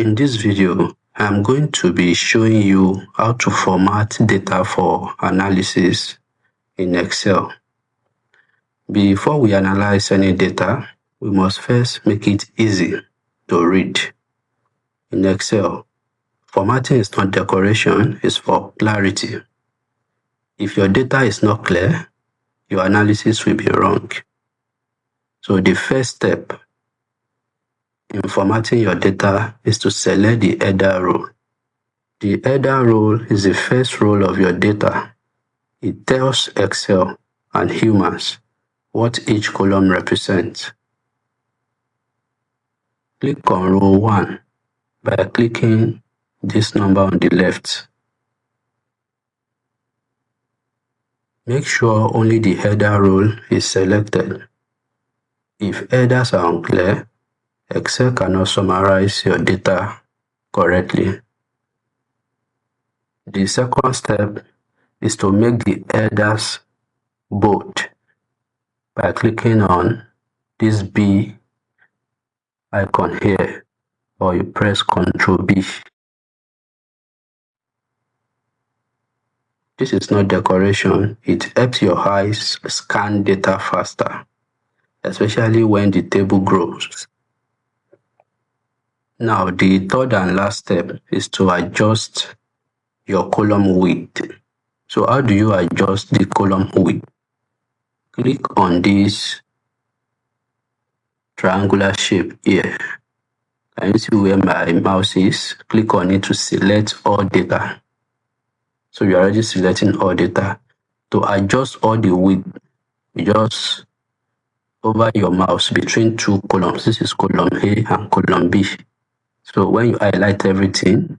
In this video, I'm going to be showing you how to format data for analysis in Excel. Before we analyze any data, we must first make it easy to read. In Excel, formatting is not decoration, it's for clarity. If your data is not clear, your analysis will be wrong. So the first step in formatting your data is to select the header row. The header row is the first row of your data. It tells Excel and humans what each column represents. Click on row 1 by clicking this number on the left. Make sure only the header row is selected. If headers are unclear, Excel cannot summarize your data correctly. The second step is to make the headers bold by clicking on this B icon here, or you press Ctrl B. This is not decoration, it helps your eyes scan data faster, especially when the table grows. Now, the third and last step is to adjust your column width. So how do you adjust the column width? Click on this triangular shape here. Can you see where my mouse is? Click on it to select all data. So you're already selecting all data. To adjust all the width, you just hover your mouse between two columns. This is column A and column B. So when you highlight everything,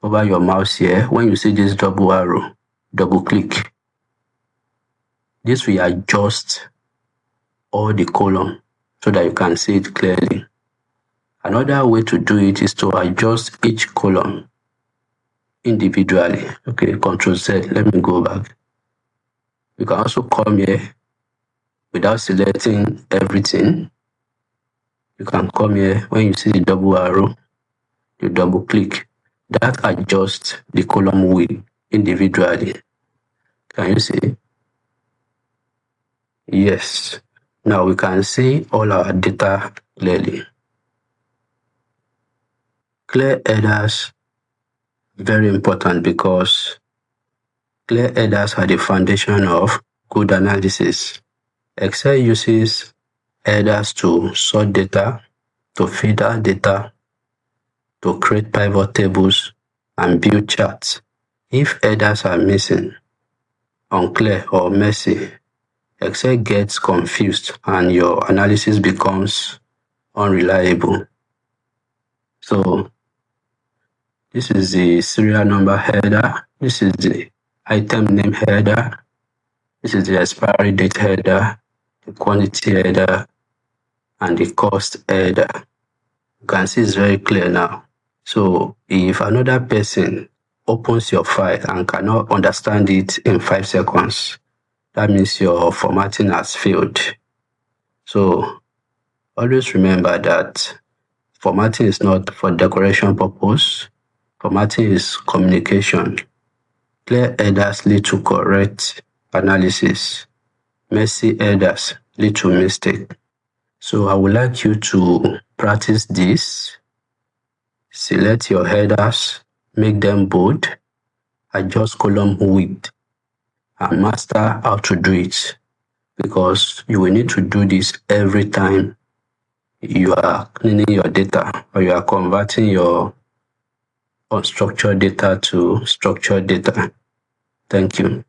hover your mouse here. When you see this double arrow, double click. This will adjust all the column so that you can see it clearly. Another way to do it is to adjust each column individually. Okay, Ctrl Z. Let me go back. You can also come here without selecting everything. You can come here. When you see the double arrow, you double click. That adjusts the column width individually. Can you see? Yes. Now we can see all our data clearly. Clear headers, very important, because clear headers are the foundation of good analysis. Excel uses headers to sort data, to filter data, to create pivot tables, and build charts. If headers are missing, unclear, or messy, Excel gets confused and your analysis becomes unreliable. So this is the serial number header. This is the item name header. This is the expiry date header, the quantity header, and the cost header. You can see it's very clear now. So if another person opens your file and cannot understand it in 5 seconds, that means your formatting has failed. So always remember that formatting is not for decoration purpose. Formatting is communication. Clear headers lead to correct analysis. Messy headers lead to mistake. So I would like you to practice this. Select your headers, make them bold, adjust column width, and master how to do it, because you will need to do this every time you are cleaning your data or you are converting your unstructured data to structured data. Thank you.